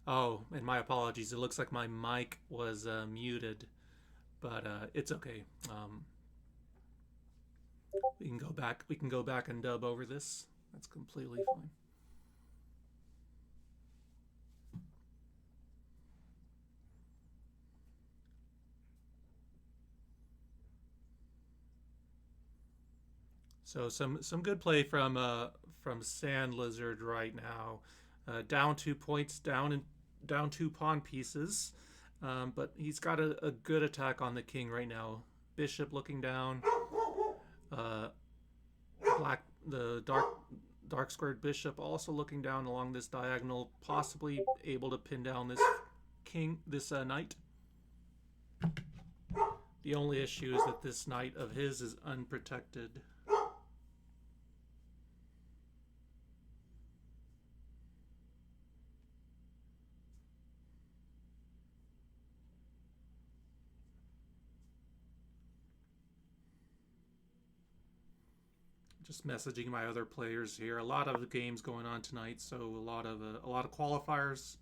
Oh, and my apologies. It looks like my mic was muted, but it's okay. We can go back. We can go back and dub over this. That's completely fine. So some good play from Sandlizard right now. Down 2 points, down two pawn pieces, but he's got a good attack on the king right now. Bishop looking down. Uh, black the dark squared bishop also looking down along this diagonal, possibly able to pin down this knight. The only issue is that this knight of his is unprotected. Just messaging my other players here. A lot of the games going on tonight, so a lot of qualifiers.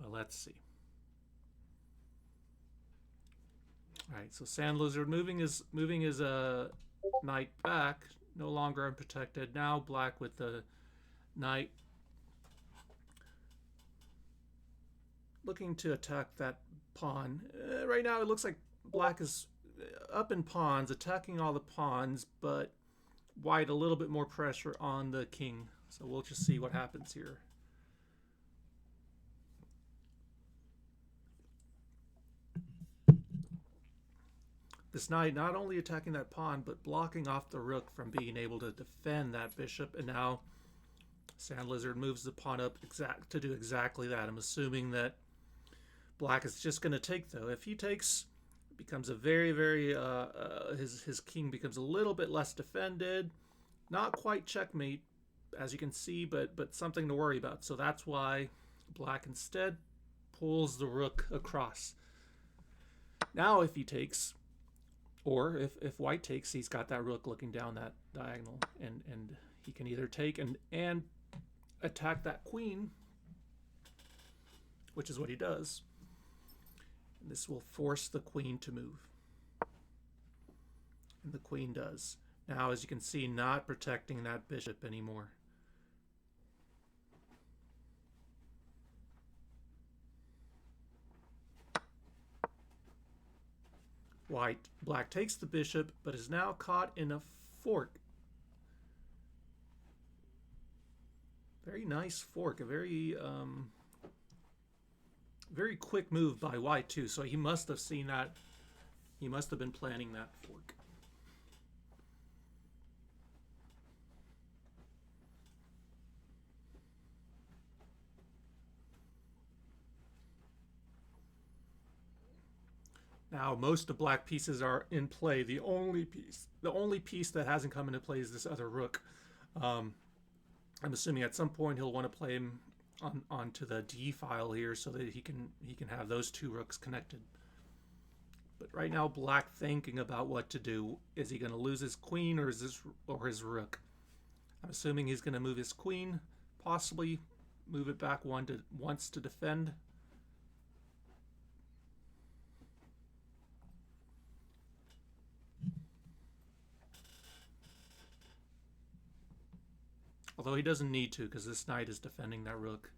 But let's see. All right, so Sandlizard moving his knight back, no longer unprotected. Now black with the knight looking to attack that pawn. Right now it looks like black is up in pawns, attacking all the pawns, but white a little bit more pressure on the king. So we'll just see what happens here. This knight not only attacking that pawn, but blocking off the rook from being able to defend that bishop. And now Sandlizard moves the pawn up to do exactly that. I'm assuming that black is just going to take, though. If he takes, it becomes a very his king becomes a little bit less defended. Not quite checkmate, as you can see, but something to worry about. So that's why black instead pulls the rook across. Now if he takes, or if white takes, he's got that rook looking down that diagonal, and he can either take and attack that queen, which is what he does. And this will force the queen to move. And the queen does. Now, as you can see, not protecting that bishop anymore. Black takes the bishop, but is now caught in a fork. Very nice fork, a very quick move by white too. So he must have seen that. He must have been planning that fork. Now most of black pieces are in play. The only piece that hasn't come into play is this other rook. I'm assuming at some point he'll want to play him onto the D file here so that he can have those two rooks connected. But right now, black thinking about what to do. Is he going to lose his queen or his rook? I'm assuming he's going to move his queen, possibly move it back once to defend. Although he doesn't need to, because this knight is defending that rook.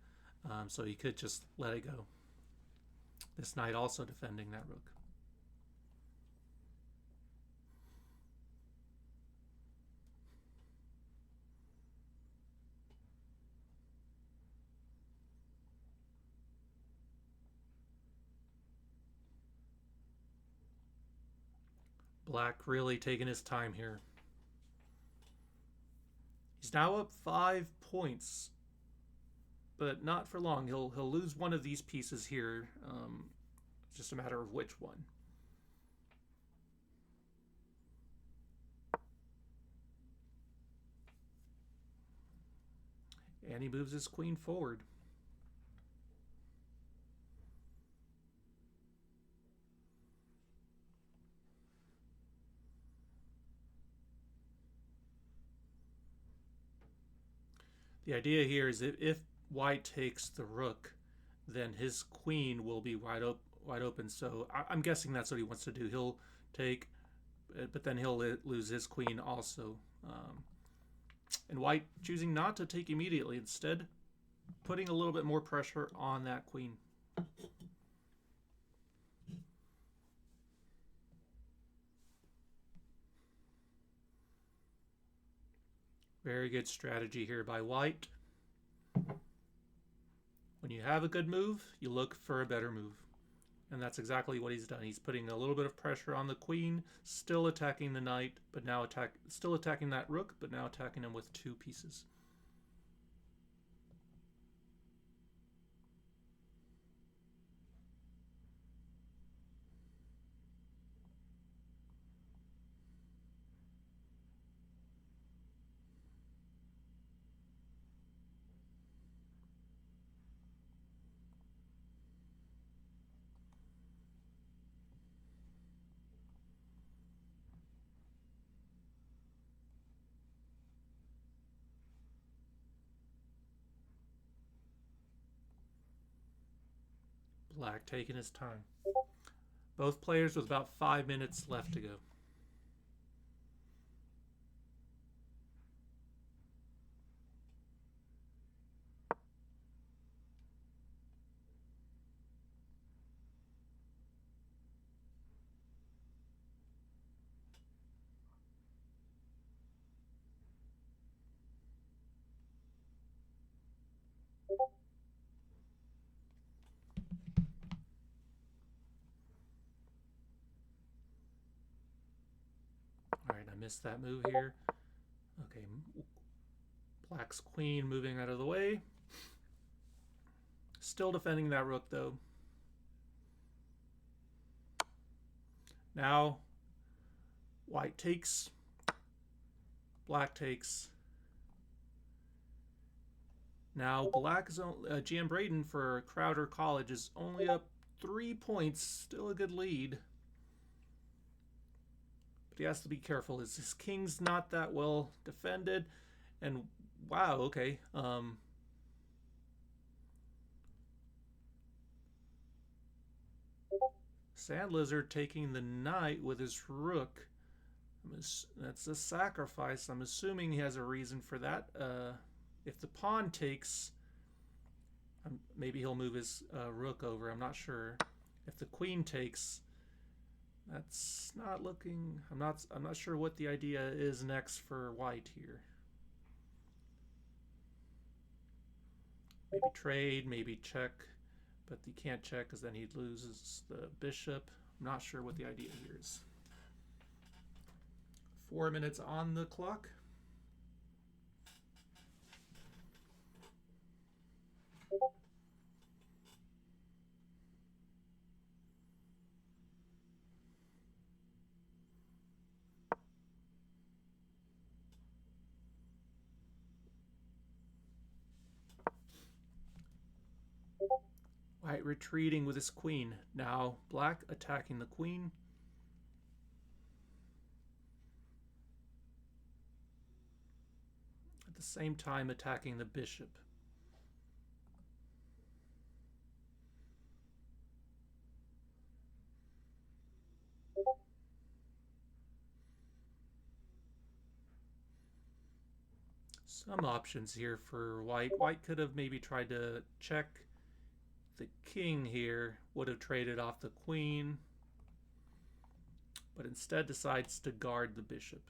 So he could just let it go. This knight also defending that rook. Black really taking his time here. He's now up 5 points, but not for long. He'll lose one of these pieces here. It's just a matter of which one. And he moves his queen forward. The idea here is if white takes the rook, then his queen will be wide open. So I'm guessing that's what he wants to do. He'll take, but then he'll lose his queen also. And white choosing not to take immediately, instead putting a little bit more pressure on that queen. Very good strategy here by white. When you have a good move, you look for a better move. And that's exactly what he's done. He's putting a little bit of pressure on the queen, still attacking the knight, but now still attacking that rook, but now attacking him with 2 pieces. Black taking his time. Both players with about 5 minutes left to go. Alright, I missed that move here. Okay, black's queen moving out of the way. Still defending that rook though. Now, white takes, black takes. Now, black is GM Braden for Crowder College is only up 3 points, still a good lead. But he has to be careful. His king's not that well defended, and wow, okay. Sandlizard taking the knight with his rook. That's a sacrifice. I'm assuming he has a reason for that. If the pawn takes, maybe he'll move his rook over. I'm not sure. If the queen takes, that's not looking. I'm not sure what the idea is next for white here. Maybe trade, maybe check, but he can't check because then he loses the bishop. I'm not sure what the idea here is. 4 minutes on the clock. White retreating with his queen. Now black attacking the queen. At the same time attacking the bishop. Some options here for white. White could have maybe tried to check the king here, would have traded off the queen, but instead decides to guard the bishop.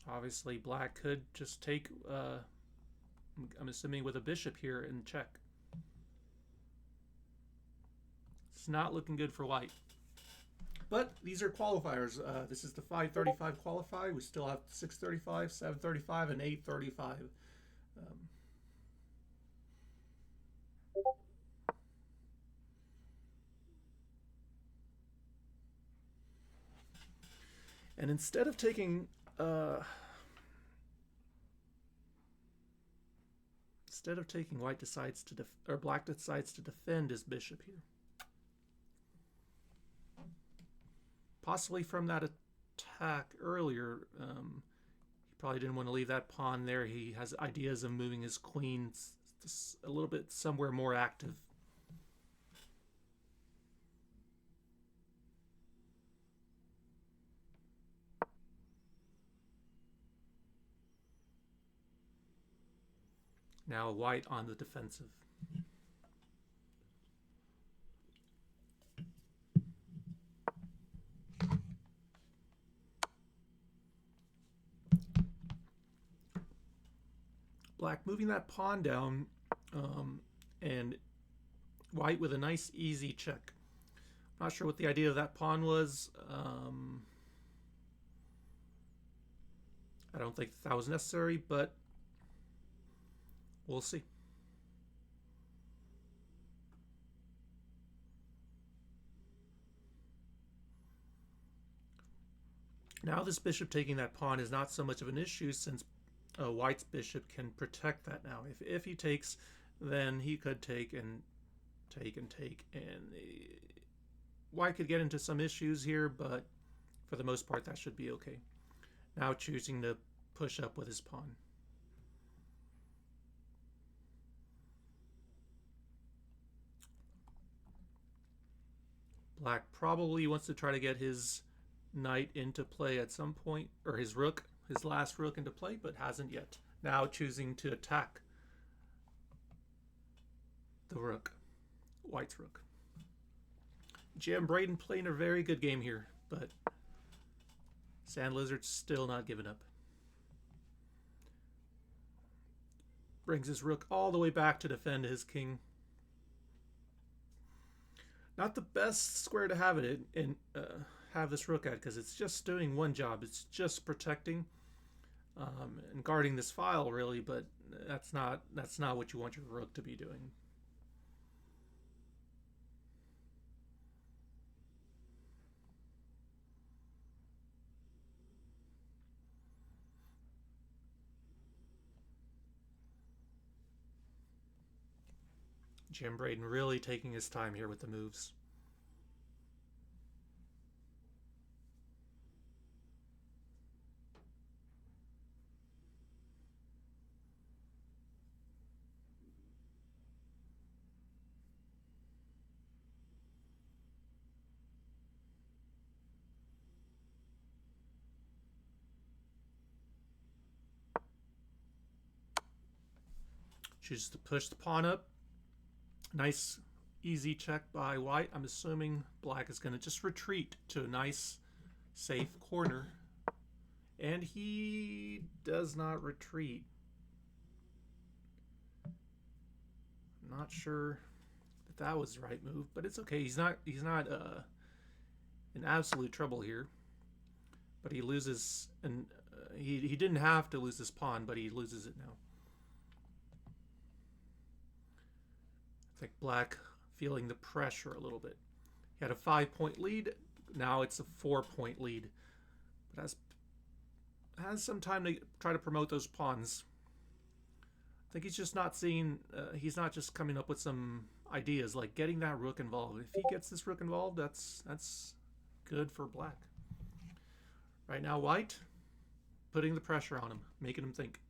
Obviously black could just take, I'm assuming with a bishop here and check. It's not looking good for white. But these are qualifiers. This is the 5:35 qualify. We still have 6:35, 7:35, and 8:35. And instead of taking, white decides to black decides to defend his bishop here. Possibly from that attack earlier. He probably didn't want to leave that pawn there. He has ideas of moving his queen a little bit somewhere more active. Now white on the defensive. Black moving that pawn down, and white with a nice easy check. Not sure what the idea of that pawn was. I don't think that was necessary, but we'll see. Now this bishop taking that pawn is not so much of an issue, since white's bishop can protect that now. If he takes, then he could take and take and take, and white could get into some issues here, but for the most part that should be okay. Now choosing to push up with his pawn. Black probably wants to try to get his knight into play at some point, or his rook, his last rook into play, but hasn't yet. Now choosing to attack the rook, white's rook. Jim Braden playing a very good game here, but Sandlizard's still not giving up. Brings his rook all the way back to defend his king. Not the best square to have it in, have this rook at, because it's just doing one job. It's just protecting and guarding this file, really, but that's not what you want your rook to be doing. Jim Braden really taking his time here with the moves. Chooses to push the pawn up. Nice easy check by white. I'm assuming black is going to just retreat to a nice safe corner, and he does not retreat. I'm not sure that was the right move, but it's okay. He's not in absolute trouble here, but he loses, and he didn't have to lose this pawn, but he loses it now. I think black feeling the pressure a little bit. He had a 5-point lead. Now it's a 4-point lead. But has some time to try to promote those pawns. I think he's just not seeing, he's not just coming up with some ideas like getting that rook involved. If he gets this rook involved, that's good for black. Right now, white putting the pressure on him, making him think.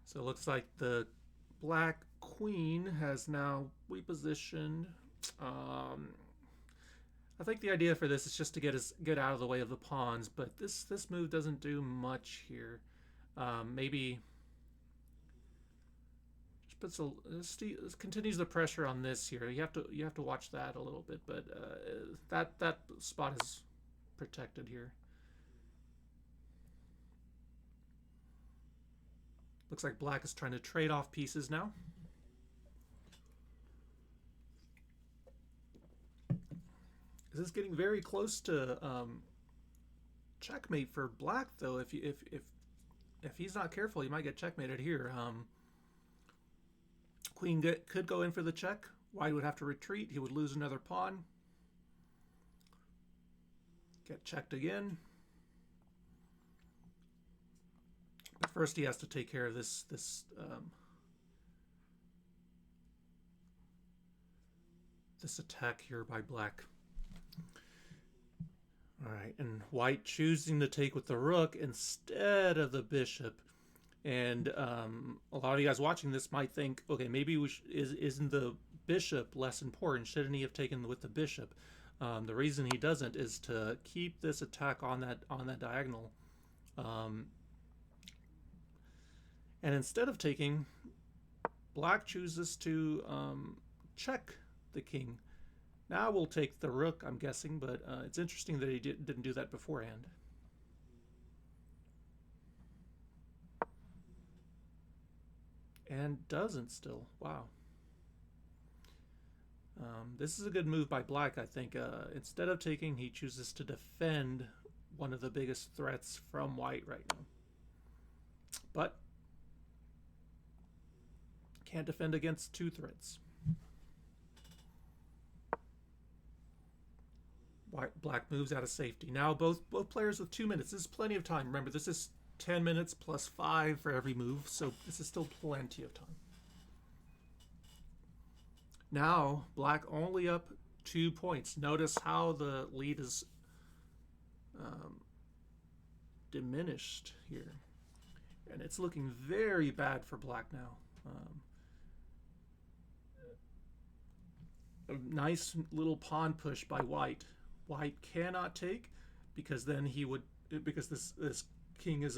So it looks like the black queen has now repositioned. I think the idea for this is just to get out of the way of the pawns, but this move doesn't do much here. Maybe just puts continues the pressure on this here. You have to watch that a little bit, but that spot is protected here. Looks like black is trying to trade off pieces now. This is getting very close to checkmate for black, though. If he's not careful, he might get checkmated here. Queen could go in for the check. White would have to retreat. He would lose another pawn. Get checked again. But first he has to take care of this attack here by black. Alright, and white choosing to take with the rook instead of the bishop. And a lot of you guys watching this might think, okay, maybe isn't the bishop less important? Shouldn't he have taken with the bishop? The reason he doesn't is to keep this attack on that diagonal. And instead of taking, black chooses to check the king. Now we'll take the rook, I'm guessing, but it's interesting that he didn't do that beforehand. And doesn't still. Wow. This is a good move by black, I think. Instead of taking, he chooses to defend one of the biggest threats from white right now. But can't defend against two threats. Black moves out of safety. Now both players with 2 minutes. This is plenty of time. Remember, this is 10 minutes plus 5 for every move, so this is still plenty of time. Now, black only up 2 points. Notice how the lead is diminished here. And it's looking very bad for black now. A nice little pawn push by white. White cannot take because then he would, because this king is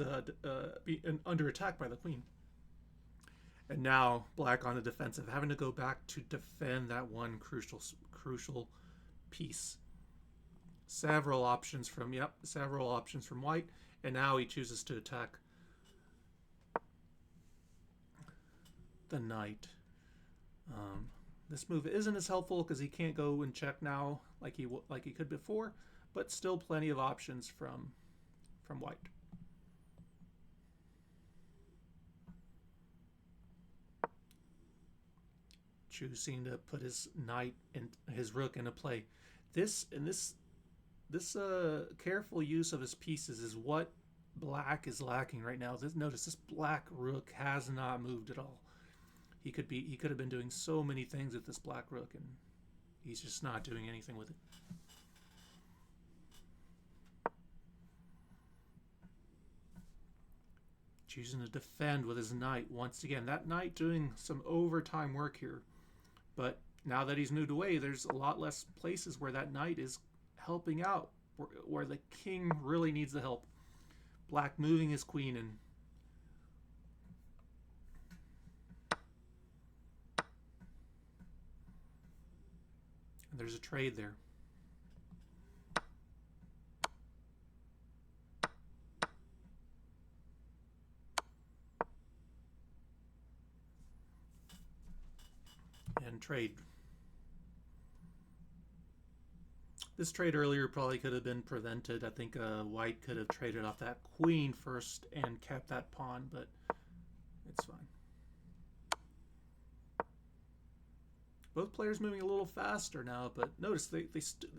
under attack by the queen. And now black on the defensive, having to go back to defend that one crucial piece. Several options from white, and now he chooses to attack the knight. This move isn't as helpful because he can't go and check now like he could before, but still plenty of options from white. Choosing to put his knight and his rook into play. This careful use of his pieces is what black is lacking right now. Notice this black rook has not moved at all. He could have been doing so many things with this black rook, and he's just not doing anything with it. Choosing to defend with his knight once again. That knight doing some overtime work here. But now that he's moved away, there's a lot less places where that knight is helping out, where the king really needs the help. Black moving his queen and there's a trade there. And trade. This trade earlier probably could have been prevented. I think white could have traded off that queen first and kept that pawn, but it's fine. Both players moving a little faster now, but notice they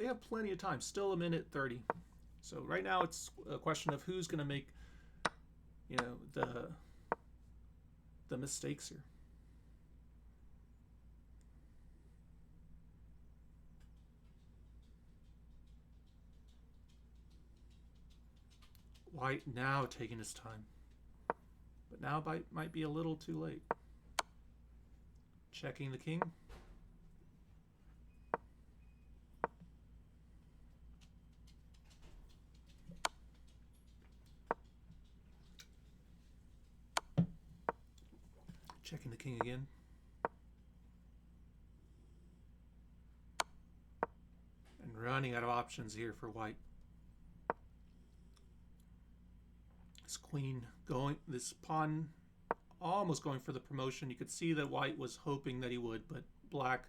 have plenty of time. Still 1:30. So right now it's a question of who's going to make, the mistakes here. White now taking his time, but now might be a little too late. Checking the king. Checking the king again. And running out of options here for white. This queen this pawn almost going for the promotion. You could see that white was hoping that he would, but black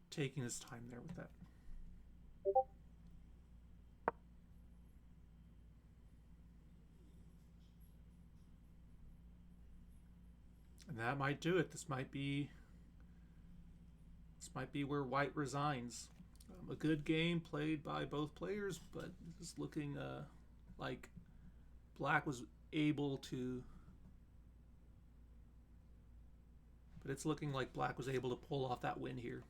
taking his time there with that. And that might do it. This might be where white resigns. A good game played by both players, but it's looking like black was able to. But it's looking like black was able to pull off that win here.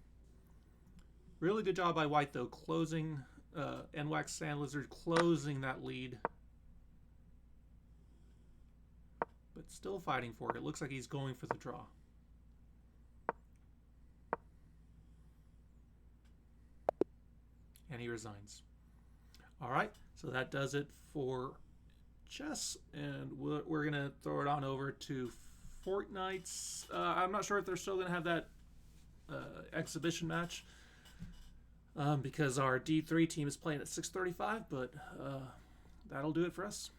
Really good job by white, though, closing NWACC Sandlizard, closing that lead. But still fighting for it. It looks like he's going for the draw. And he resigns. All right, so that does it for chess, and we're going to throw it on over to Fortnite's. I'm not sure if they're still going to have that exhibition match because our D3 team is playing at 6:35, but that'll do it for us.